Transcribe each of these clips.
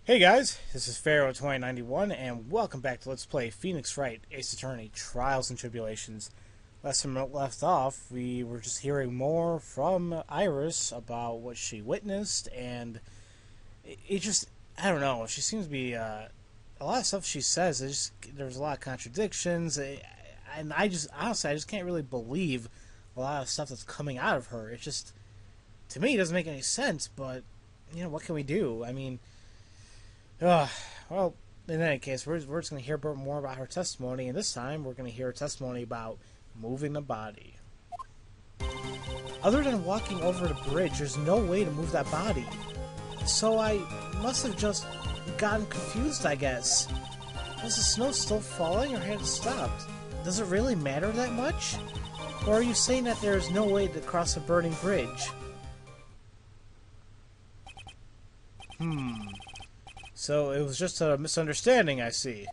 Hey guys, this is Pharaoh 2091, and welcome back to Let's Play Phoenix Wright, Ace Attorney, Trials and Tribulations. Last time we left off, we were just hearing more from Iris about what she witnessed, and it just, I don't know, she seems to be, a lot of stuff she says, there's a lot of contradictions, and honestly, I just can't really believe a lot of stuff that's coming out of her. It just, to me, it doesn't make any sense, but, you know, what can we do? I mean, well, in any case, we're just going to hear more about her testimony, and this time we're going to hear her testimony about moving the body. Other than walking over the bridge, there's no way to move that body. So I must have just gotten confused, I guess. Was the snow still falling, or had it stopped? Does it really matter that much? Or are you saying that there's no way to cross a burning bridge? So it was just a misunderstanding, I see.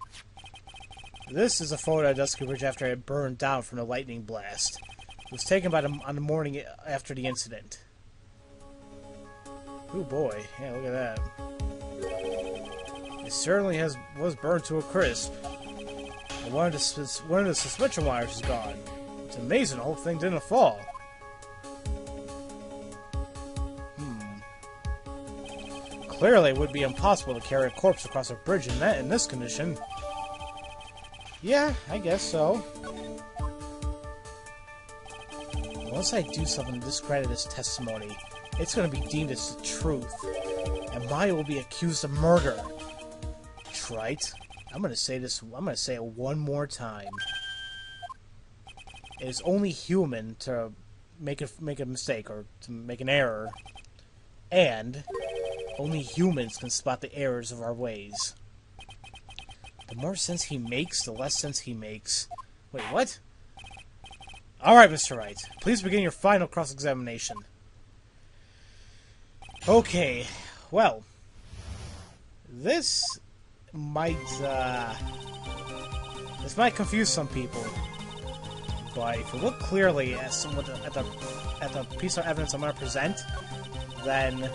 This is a photo of Dusky Bridge after it burned down from the lightning blast. It was taken on the morning after the incident. Ooh boy, yeah, look at that. It certainly was burned to a crisp. And one of the suspension wires is gone. It's amazing the whole thing didn't fall. Clearly, it would be impossible to carry a corpse across a bridge in this condition. Yeah, I guess so. Unless I do something to discredit this testimony, it's going to be deemed as the truth, and Maya will be accused of murder. Right? I'm going to say this. I'm going to say it one more time. It is only human to make a mistake or to make an error, and only humans can spot the errors of our ways. The more sense he makes, the less sense he makes. Wait, what? Alright, Mr. Wright. Please begin your final cross-examination. Okay, well, this might confuse some people. But if you look clearly at the piece of evidence I'm going to present, then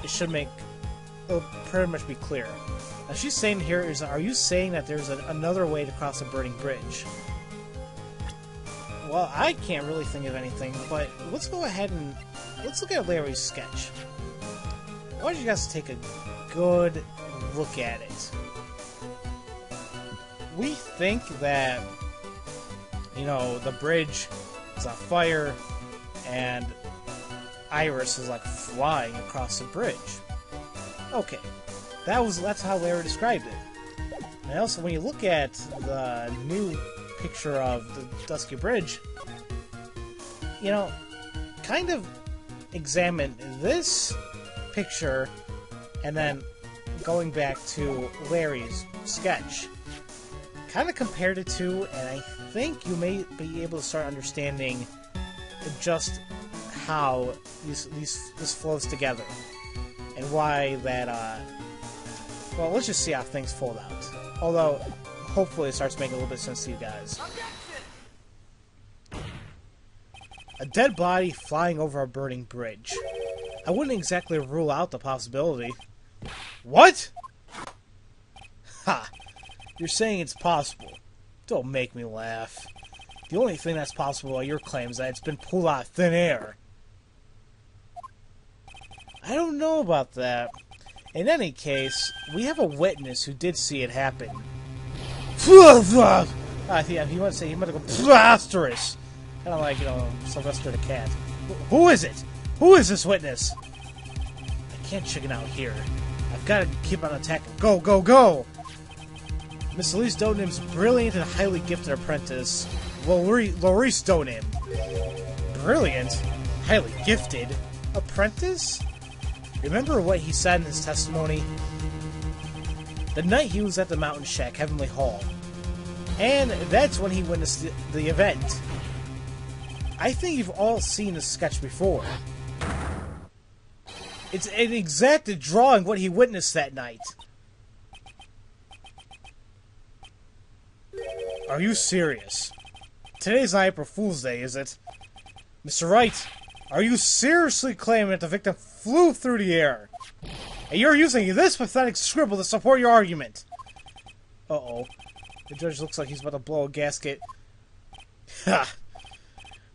it'll pretty much be clear. Now she's saying here is, are you saying that there's another way to cross a burning bridge? Well, I can't really think of anything, but let's go ahead and let's look at Larry's sketch. Why don't you guys take a good look at it? We think that, you know, the bridge is on fire and Iris is like flying across the bridge. Okay, that's how Larry described it. And also, when you look at the new picture of the Dusky Bridge, you know, kind of examine this picture and then going back to Larry's sketch. Kind of compared the two, and I think you may be able to start understanding just how this flows together, and why that, well, let's just see how things fold out. Although, hopefully it starts making a little bit of sense to you guys. A dead body flying over a burning bridge. I wouldn't exactly rule out the possibility. What? Ha! You're saying it's possible. Don't make me laugh. The only thing that's possible by your claim is that it's been pulled out of thin air. I don't know about that. In any case, we have a witness who did see it happen. I think he might say he might go plasterous. Kind of like, you know, Sylvester the Cat. Who is it? Who is this witness? I can't chicken out here. I've got to keep on attacking. Go, go, go! Miss Elise Donim's brilliant and highly gifted apprentice, Laurice Donim. Brilliant? Highly gifted? Apprentice? Remember what he said in his testimony? The night he was at the Mountain Shack, Heavenly Hall. And that's when he witnessed the event. I think you've all seen this sketch before. It's an exact drawing what he witnessed that night. Are you serious? Today's not April Fool's Day, is it? Mr. Wright, are you seriously claiming that the victim flew through the air? And you're using this pathetic scribble to support your argument. Uh-oh. The judge looks like he's about to blow a gasket. Ha!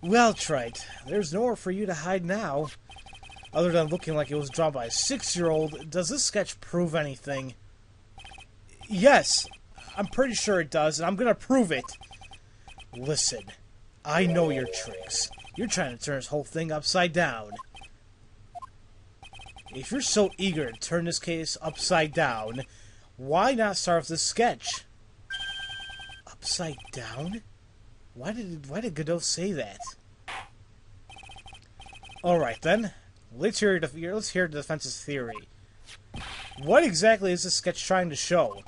Well, Trite, there's nowhere for you to hide now. Other than looking like it was drawn by a 6-year-old, does this sketch prove anything? Yes, I'm pretty sure it does, and I'm gonna prove it. Listen, I know your tricks. You're trying to turn this whole thing upside down. If you're so eager to turn this case upside down, why not start with this sketch? Upside down? Why did Godot say that? Alright then, let's hear the defense's theory. What exactly is this sketch trying to show?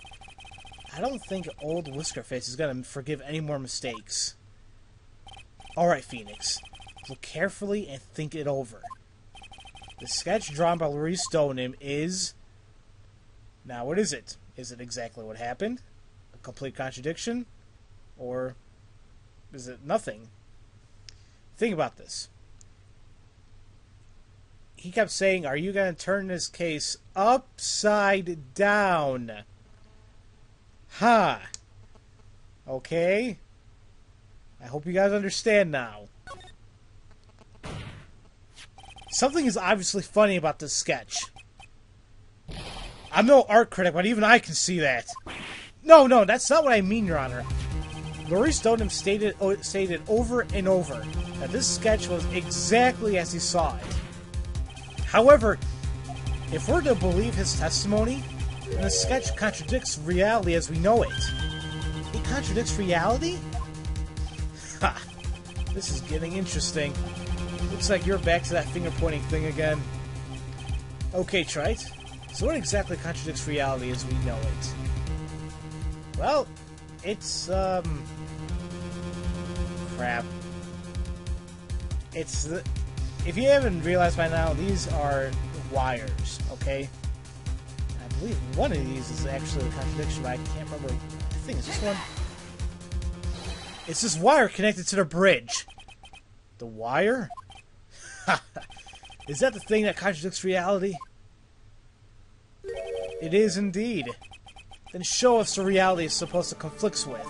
I don't think old Whiskerface is gonna forgive any more mistakes. Alright, Phoenix. Look carefully and think it over. The sketch drawn by Maurice Stoneham is... Now, what is it? Is it exactly what happened? A complete contradiction? Or is it nothing? Think about this. He kept saying, are you going to turn this case upside down? Ha! Okay. I hope you guys understand now. Something is obviously funny about this sketch. I'm no art critic, but even I can see that. No, that's not what I mean, Your Honor. Maurice Stoneham stated over and over that this sketch was exactly as he saw it. However, if we're to believe his testimony, then the sketch contradicts reality as we know it. It contradicts reality? Ha! This is getting interesting. Looks like you're back to that finger-pointing thing again. Okay, Trite. So what exactly contradicts reality as we know it? Well, it's, crap. It's the... If you haven't realized by now, these are wires, okay? I believe one of these is actually a contradiction, but I can't remember. I think it's this one. It's this wire connected to the bridge. The wire? Is that the thing that contradicts reality? It is indeed. Then show us the reality it's supposed to conflict with.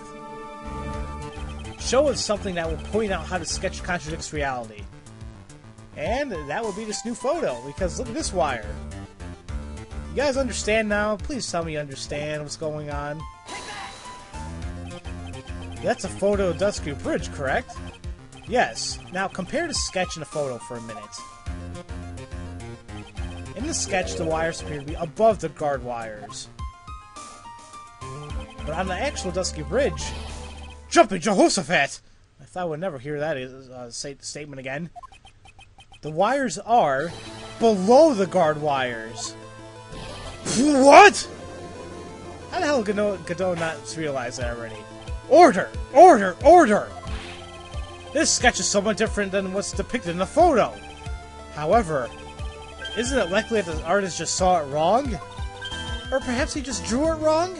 Show us something that will point out how the sketch contradicts reality. And that will be this new photo, because look at this wire. You guys understand now? Please tell me you understand what's going on. That's a photo of Dusky Bridge, correct? Yes. Now compare the sketch and the photo for a minute. In the sketch, the wires appear to be above the guard wires. But on the actual Dusky Bridge... Jumping Jehoshaphat! I thought I would never hear that statement again. The wires are below the guard wires. What? How the hell did Godot not realize that already? Order! Order! Order! This sketch is somewhat different than what's depicted in the photo. However, isn't it likely that the artist just saw it wrong? Or perhaps he just drew it wrong?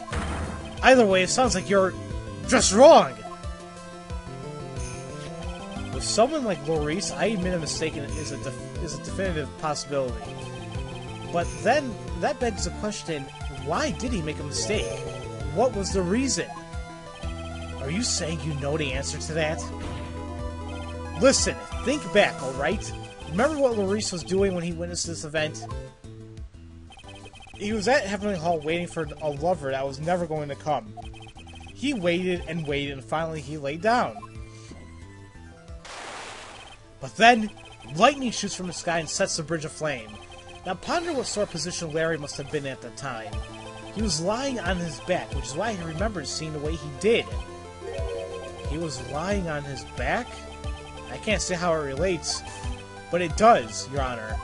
Either way, it sounds like you're just wrong. With someone like Maurice, I admit a mistake is a definitive possibility. But then, that begs the question, why did he make a mistake? What was the reason? Are you saying you know the answer to that? Listen, think back, alright? Remember what Maurice was doing when he witnessed this event? He was at Heavenly Hall waiting for a lover that was never going to come. He waited and waited, and finally he laid down. But then, lightning shoots from the sky and sets the bridge aflame. Now ponder what sort of position Larry must have been at the time. He was lying on his back, which is why he remembered seeing the way he did. He was lying on his back? I can't say how it relates, but it does, Your Honor.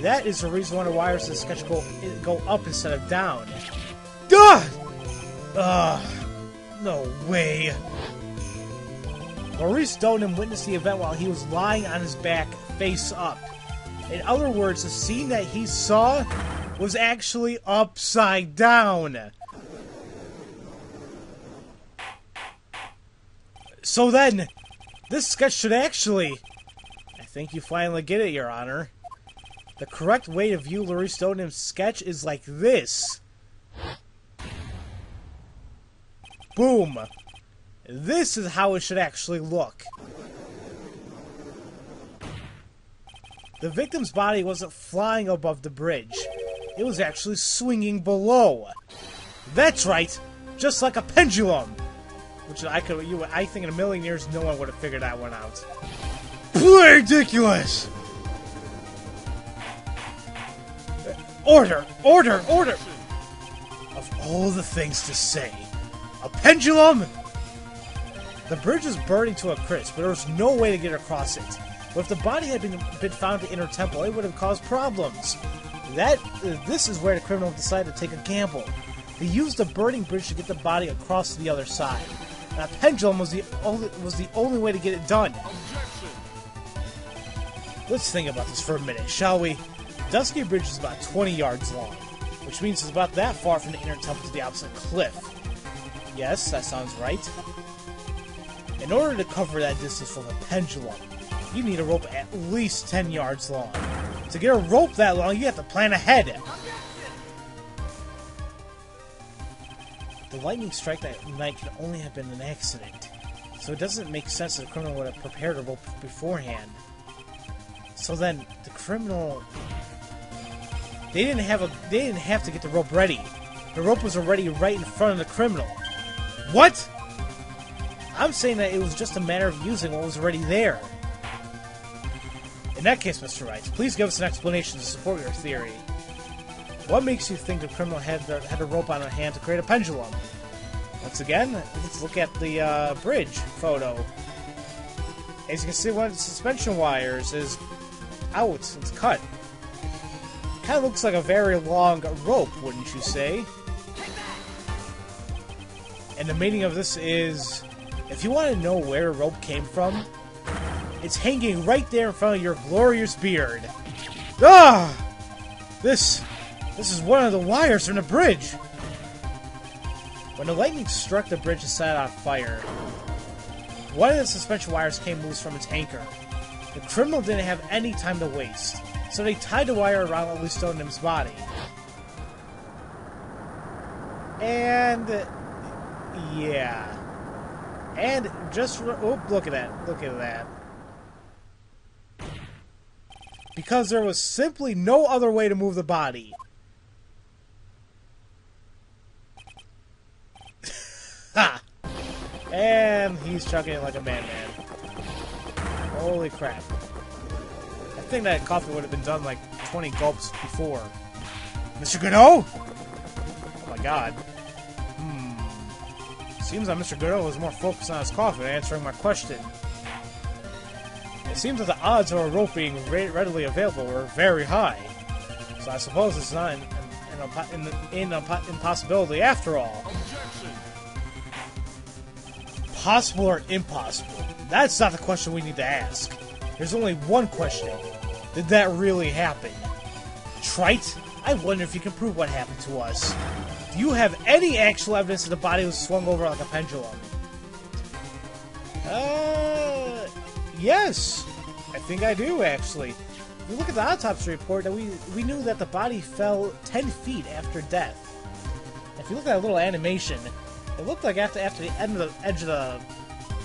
That is the reason why the wires in the sketch go up instead of down. No way. Maurice Stoneham witnessed the event while he was lying on his back, face up. In other words, the scene that he saw was actually upside down. So then, this sketch should actually... I think you finally get it, Your Honor. The correct way to view Laurie Stoneham's sketch is like this. Boom. This is how it should actually look. The victim's body wasn't flying above the bridge. It was actually swinging below. That's right, just like a pendulum. Which I think in a million years no one would have figured that one out. Ridiculous! Order! Order! Order! Of all the things to say, a pendulum? The bridge was burning to a crisp, but there was no way to get across it. But if the body had been found in the inner temple, it would have caused problems. This is where the criminal decided to take a gamble. They used the burning bridge to get the body across to the other side. And a pendulum was the only way to get it done. Let's think about this for a minute, shall we? Dusky Bridge is about 20 yards long, which means it's about that far from the inner temple to the opposite cliff. Yes, that sounds right. In order to cover that distance from a pendulum, you need a rope at least 10 yards long. To get a rope that long, you have to plan ahead. The lightning strike that night can only have been an accident, so it doesn't make sense that the criminal would have prepared a rope beforehand. So then, the criminal... They didn't have to get the rope ready. The rope was already right in front of the criminal. What? I'm saying that it was just a matter of using what was already there. In that case, Mr. Wright, please give us an explanation to support your theory. What makes you think the criminal had a rope on her hand to create a pendulum? Once again, let's look at the bridge photo. As you can see, one of the suspension wires is out. It's cut. Kind of looks like a very long rope, wouldn't you say? And the meaning of this is, if you want to know where the rope came from, it's hanging right there in front of your glorious beard. Ah! This is one of the wires from the bridge. When the lightning struck the bridge and set it on fire, one of the suspension wires came loose from its anchor. The criminal didn't have any time to waste, so they tied the wire around Laurie Stoneham's body. And... yeah. And just... oh, look at that. Look at that. Because there was simply no other way to move the body. Ha! And he's chugging it like a madman. Holy crap. I think that coffee would have been done like 20 gulps before. Mr. Godot? Oh my god. Seems that Mr. Godot was more focused on his coffee than answering my question. It seems that the odds of a rope being readily available were very high. So I suppose it's not an impossibility after all. Objection. Possible or impossible? That's not the question we need to ask. There's only one question. Did that really happen? Trite? I wonder if you can prove what happened to us. Do you have any actual evidence that the body was swung over like a pendulum? Yes. I think I do, actually. If you look at the autopsy report, that we knew that the body fell 10 feet after death. If you look at that little animation, it looked like after the edge of the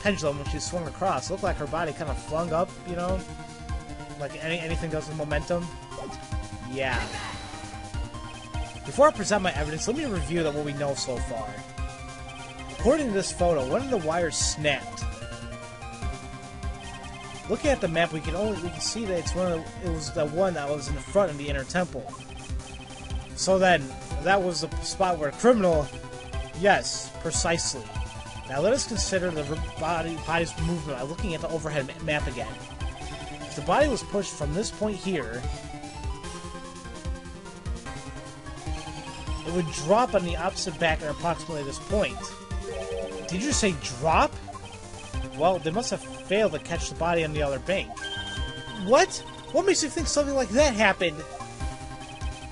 pendulum when she swung across, it looked like her body kind of flung up, you know? Like anything does with momentum. Yeah. Before I present my evidence, let me review what we know so far. According to this photo, one of the wires snapped. Looking at the map, we can see that it was the one that was in the front of the inner temple. So then, that was the spot where a criminal... Yes, precisely. Now let us consider the body's movement by looking at the overhead map again. If the body was pushed from this point here, it would drop on the opposite back at approximately this point. Did you say drop? Well, they must have failed to catch the body on the other bank. What? What makes you think something like that happened?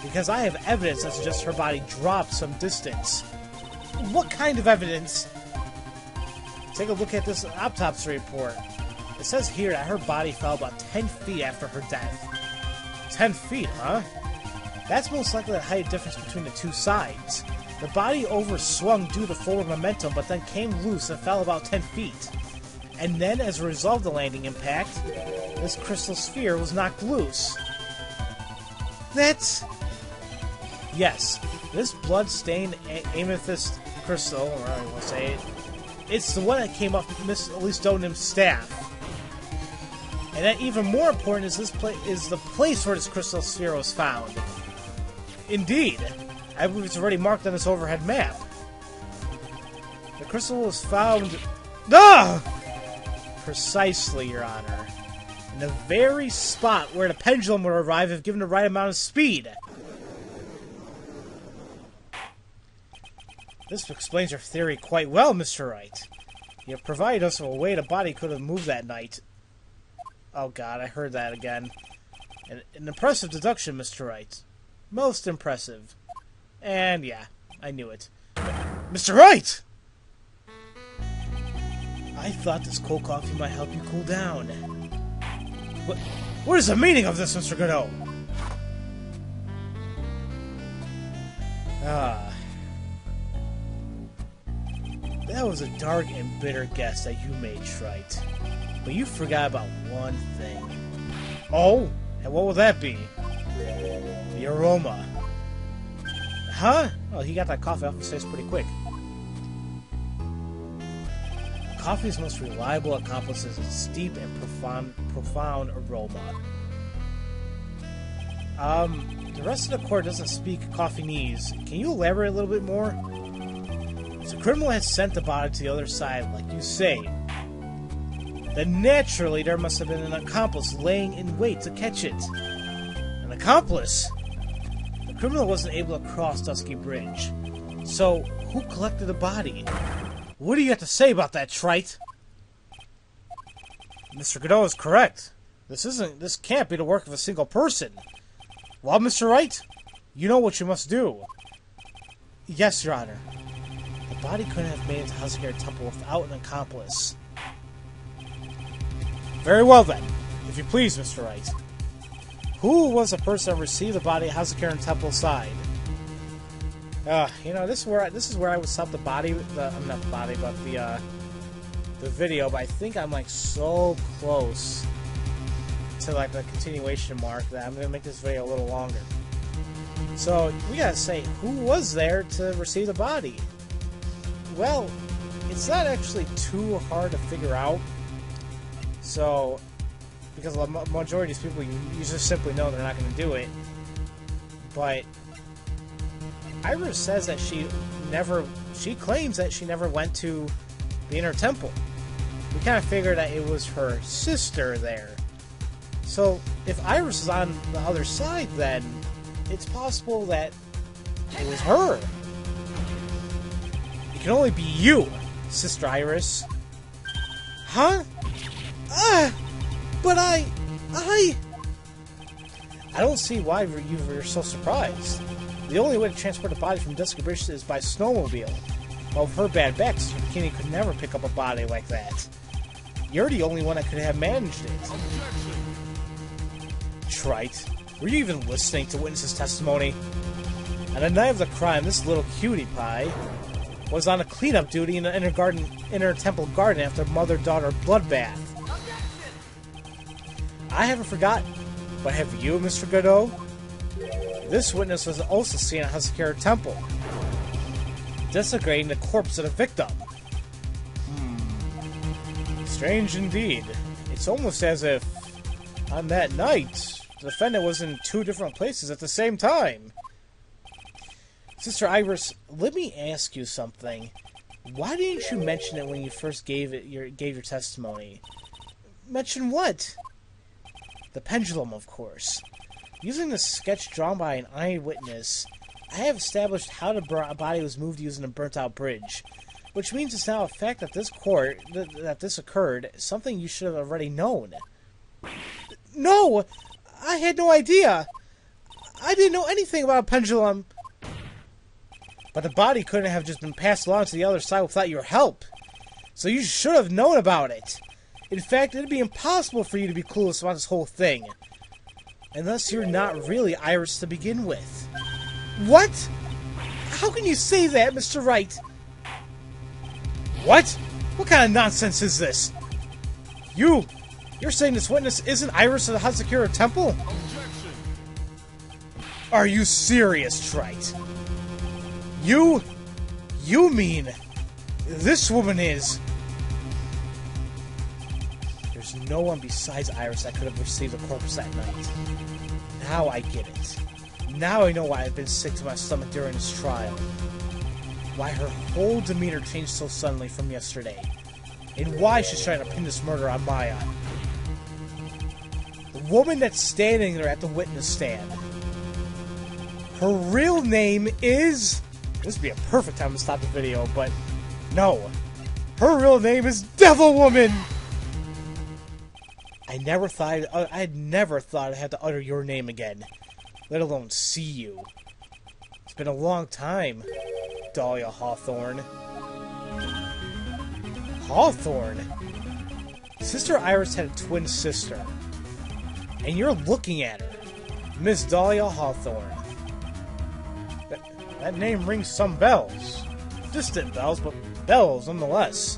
Because I have evidence that suggests her body dropped some distance. What kind of evidence? Take a look at this autopsy report. It says here that her body fell about 10 feet after her death. 10 feet, huh? That's most likely the height difference between the two sides. The body overswung due to forward momentum, but then came loose and fell about 10 feet. And then, as a result of the landing impact, this crystal sphere was knocked loose. That's... Yes, this blood-stained amethyst crystal, or I will say it, it's the one that came up Miss Elise Dodenham's staff. And that even more important is the place where this crystal sphere was found. Indeed, I believe it's already marked on this overhead map. The crystal was found... Ah! Precisely, Your Honor. In the very spot where the pendulum would arrive if given the right amount of speed. This explains your theory quite well, Mr. Wright. You have provided us with a way the body could have moved that night. Oh god, I heard that again. An impressive deduction, Mr. Wright. Most impressive. And yeah, I knew it. Mr. Wright! I thought this cold coffee might help you cool down. What is the meaning of this, Mr. Godot? Ah. That was a dark and bitter guess that you made, Wright. But you forgot about one thing. Oh? And what will that be? The aroma. Huh? Well, he got that coffee off his face pretty quick. Coffee's most reliable accomplice is its deep and profound aroma. The rest of the court doesn't speak Coffeenese. Can you elaborate a little bit more? If the criminal has sent the body to the other side, like you say, then naturally there must have been an accomplice laying in wait to catch it. An accomplice? The criminal wasn't able to cross Dusky Bridge. So, who collected the body? What do you have to say about that, Trite? Mr. Godot is correct. This can't be the work of a single person. Well, Mr. Wright, you know what you must do. Yes, Your Honor. The body couldn't have made it to Hazakir Temple without an accomplice. Very well then, if you please, Mr. Wright. Who was the person that received the body at Hazakir Temple's side? You know, this is where I would stop the body. Not the body, but the video. But I think I'm like so close to like the continuation mark that I'm gonna make this video a little longer. So we gotta say, who was there to receive the body? Well, it's not actually too hard to figure out. So, because the majority of these people, you just simply know they're not going to do it. But Iris says that she claims that she never went to the Inner Temple. We kind of figured that it was her sister there. So, if Iris is on the other side, then it's possible that it was her. It can only be you, Sister Iris. Huh? But I don't see why you're so surprised. The only way to transport the body from Dusky Bridge is by snowmobile. Well, with her bad back, Sister Bikini could never pick up a body like that. You're the only one that could have managed it. Trite, were you even listening to witness's testimony? On the night of the crime, this little cutie pie was on a cleanup duty in the inner temple garden after mother-daughter bloodbath. I haven't forgotten, but have you, Mr. Godot? This witness was also seen at Hazakir Temple, desecrating the corpse of the victim. Strange indeed. It's almost as if, on that night, the defendant was in two different places at the same time. Sister Iris, let me ask you something. Why didn't you mention it when you first gave your testimony? Mention what? The pendulum, of course. Using the sketch drawn by an eyewitness, I have established how the body was moved using a burnt-out bridge, which means it's now a fact that this occurred, something you should have already known. No! I had no idea! I didn't know anything about a pendulum! But the body couldn't have just been passed along to the other side without your help. So you should have known about it. In fact, it'd be impossible for you to be clueless about this whole thing. Unless you're not really Iris to begin with. What? How can you say that, Mr. Wright? What? What kind of nonsense is this? You're saying this witness isn't Iris of the Hazakura Temple? Objection. Are you serious, Wright? You mean this woman is... There's no one besides Iris that could have received the corpse that night. Now I get it. Now I know why I've been sick to my stomach during this trial. Why her whole demeanor changed so suddenly from yesterday. And why she's trying to pin this murder on Maya. The woman that's standing there at the witness stand. Her real name is... This would be a perfect time to stop the video, but... No. Her real name is Devil Woman! I had never thought I'd have to utter your name again. Let alone see you. It's been a long time, Dahlia Hawthorne. Hawthorne? Sister Iris had a twin sister. And you're looking at her. Miss Dahlia Hawthorne. That name rings some bells. Distant bells, but bells nonetheless.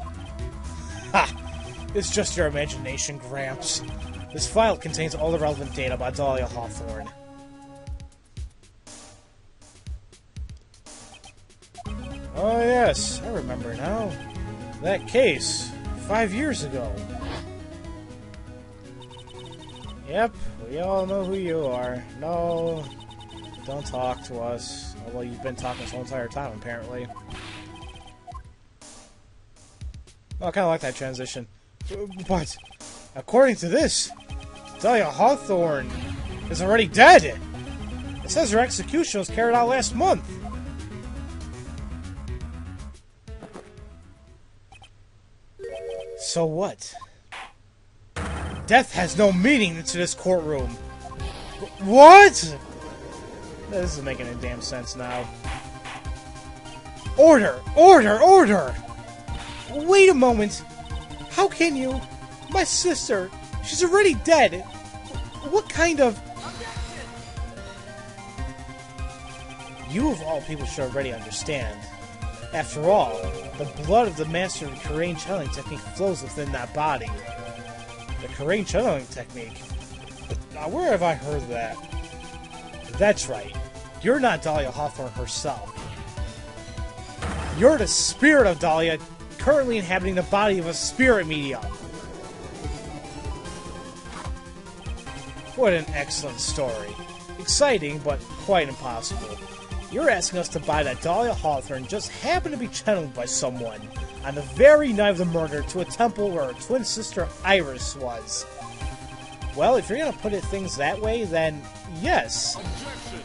Ha! It's just your imagination, Gramps. This file contains all the relevant data about Dahlia Hawthorne. Oh yes, I remember now. That case, 5 years ago. Yep, we all know who you are. No, don't talk to us. Although you've been talking this whole entire time, apparently. Oh, I kind of like that transition. But, according to this, Dahlia Hawthorne is already dead! It says her execution was carried out last month! So what? Death has no meaning into this courtroom! What?! This isn't making any damn sense now. Order! Order! Order! Wait a moment! How can you? My sister! She's already dead! What kind of... You of all people should already understand. After all, the blood of the master of the Korean channeling technique flows within that body. The Korean channeling technique? Now, where have I heard that? That's right. You're not Dahlia Hawthorne herself. You're the spirit of Dahlia, currently inhabiting the body of a spirit medium. What an excellent story. Exciting, but quite impossible. You're asking us to buy that Dahlia Hawthorne just happened to be channeled by someone on the very night of the murder to a temple where her twin sister Iris was. Well, if you're gonna put it things that way, then yes. Objection.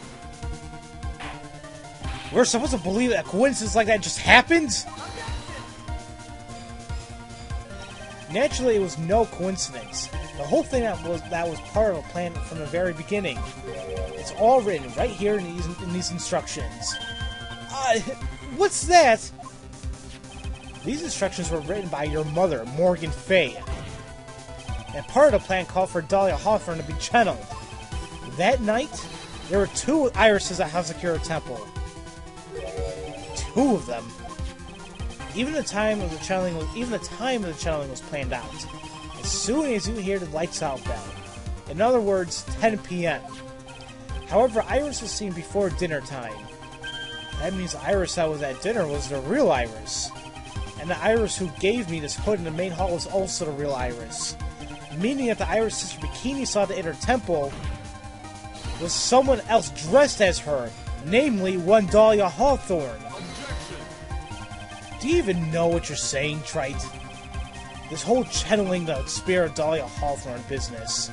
We're supposed to believe that a coincidence like that just happened? Naturally, it was no coincidence. The whole thing that was part of a plan from the very beginning. It's all written right here in these instructions. What's that? These instructions were written by your mother, Morgan Fay. And part of the plan called for Dahlia Hawthorne to be channeled. That night, there were 2 irises at Hazakura Temple. 2 of them. Even the time of the channeling was planned out. As soon as you hear the lights out bell. In other words, 10 p.m. However, Iris was seen before dinner time. That means the Iris that was at dinner was the real Iris. And the Iris who gave me this hood in the main hall was also the real Iris. Meaning that the Iris Sister Bikini saw the inner temple was someone else dressed as her, namely one Dahlia Hawthorne. Do you even know what you're saying, Trite? This whole channeling the spirit of Dahlia Hawthorne business.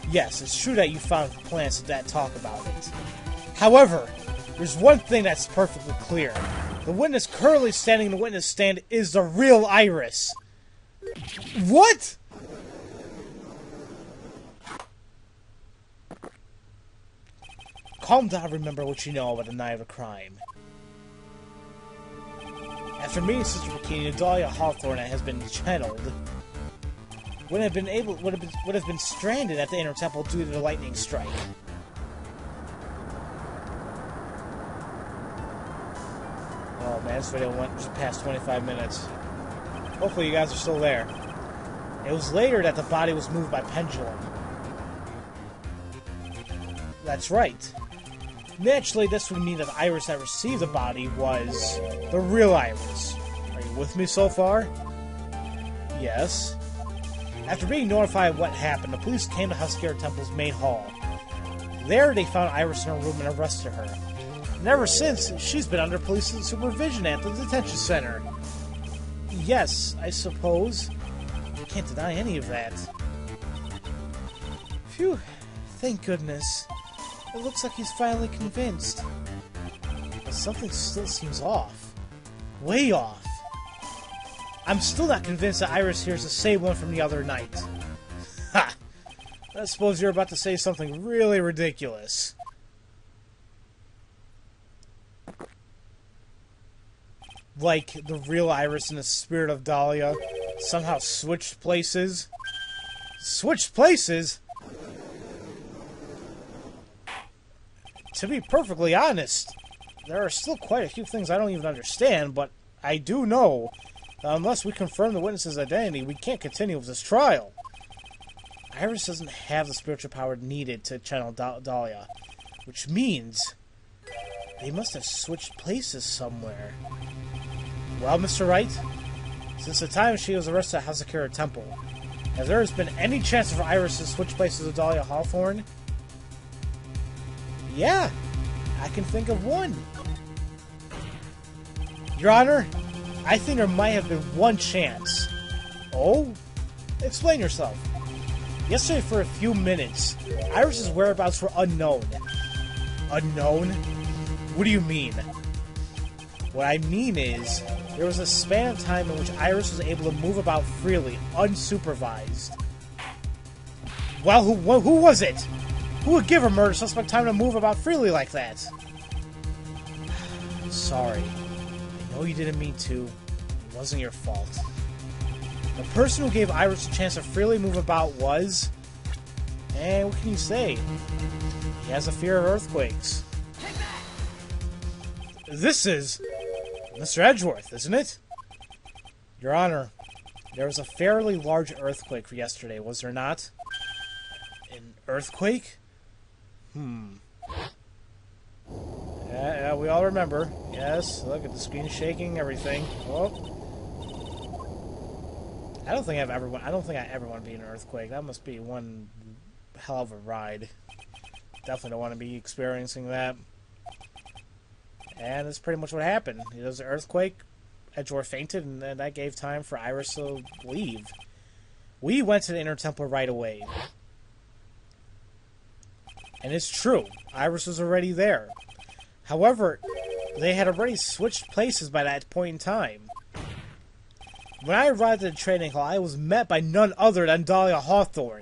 Yes, it's true that you found plans that talk about it. However, there's one thing that's perfectly clear. The witness currently standing in the witness stand is the real Iris. What?! Calm down, remember what you know about the night of the crime. After meeting Sister Bikini, Dahlia Hawthorne has been channeled. would have been stranded at the inner temple due to the lightning strike. Oh man, this video went just past 25 minutes. Hopefully you guys are still there. It was later that the body was moved by pendulum. That's right. Naturally, this would mean that the Iris that received the body was the real Iris. Are you with me so far? Yes. After being notified of what happened, the police came to Huskera Temple's main hall. There, they found Iris in her room and arrested her. And ever since, she's been under police supervision at the detention center. Yes, I suppose. I can't deny any of that. Phew, thank goodness. It looks like he's finally convinced. But something still seems off. Way off. I'm still not convinced that Iris here is the same one from the other night. Ha! I suppose you're about to say something really ridiculous. Like the real Iris and the spirit of Dahlia somehow switched places? Switched places? To be perfectly honest, there are still quite a few things I don't even understand, but I do know that unless we confirm the witness's identity, we can't continue with this trial. Iris doesn't have the spiritual power needed to channel Dahlia, which means they must have switched places somewhere. Well, Mr. Wright, since the time she was arrested at Huskera Temple, has there been any chance for Iris to switch places with Dahlia Hawthorne? Yeah, I can think of one. Your Honor, I think there might have been one chance. Oh? Explain yourself. Yesterday, for a few minutes, Iris's whereabouts were unknown. Unknown? What do you mean? What I mean is, there was a span of time in which Iris was able to move about freely, unsupervised. Well, who was it? Who would give a murder suspect time to move about freely like that? Sorry. I know you didn't mean to. It wasn't your fault. The person who gave Iris a chance to freely move about was... And what can you say? He has a fear of earthquakes. This is... Mr. Edgeworth, isn't it? Your Honor, there was a fairly large earthquake yesterday, was there not? An earthquake? Yeah, we all remember. Yes, look at the screen shaking, everything. Oh. I don't think I ever want to be in an earthquake. That must be one hell of a ride. Definitely don't want to be experiencing that. And that's pretty much what happened. There was an earthquake, Edgeworth fainted, and then that gave time for Iris to leave. We went to the inner temple right away. And it's true, Iris was already there. However, they had already switched places by that point in time. When I arrived at the training hall, I was met by none other than Dahlia Hawthorne.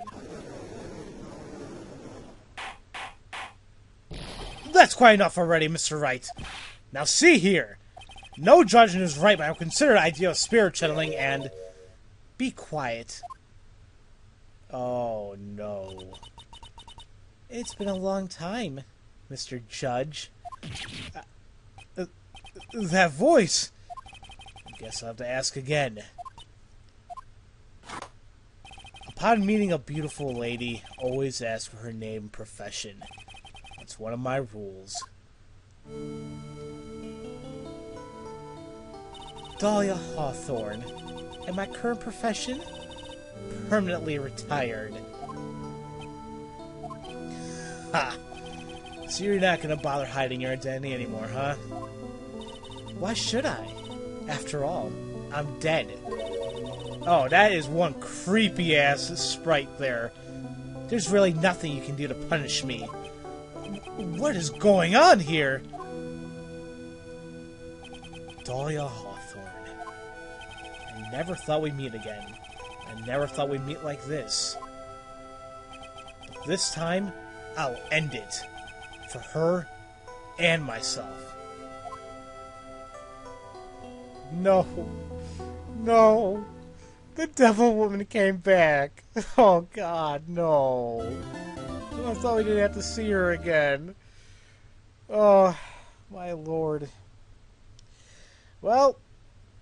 That's quite enough already, Mr. Wright. Now see here. No judging is right, but I will consider the idea of spirit channeling and... Be quiet. Oh, no. It's been a long time, Mr. Judge. That voice! I guess I'll have to ask again. Upon meeting a beautiful lady, always ask for her name and profession. That's one of my rules. Dahlia Hawthorne. And my current profession? Permanently retired. Ha! So you're not gonna bother hiding your identity anymore, huh? Why should I? After all, I'm dead. Oh, that is one creepy-ass sprite there. There's really nothing you can do to punish me. What is going on here? Dahlia Hawthorne. I never thought we'd meet again. I never thought we'd meet like this. But this time, I'll end it. For her and myself. No. No. The devil woman came back. Oh God, no. I thought we didn't have to see her again. Oh, my lord. Well,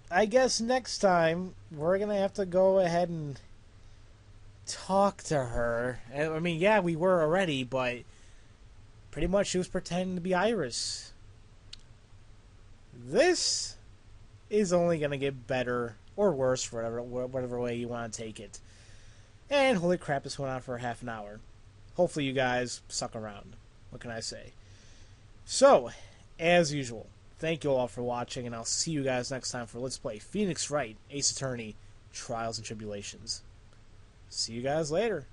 I guess next time we're gonna have to go ahead and talk to her. I mean, yeah, we were already, but pretty much she was pretending to be Iris. This is only gonna get better or worse, whatever way you want to take it. And holy crap, this went on for half an hour. Hopefully you guys suck around. What can I say? So, as usual, thank you all for watching, and I'll see you guys next time for Let's Play Phoenix Wright, Ace Attorney, Trials and Tribulations. See you guys later.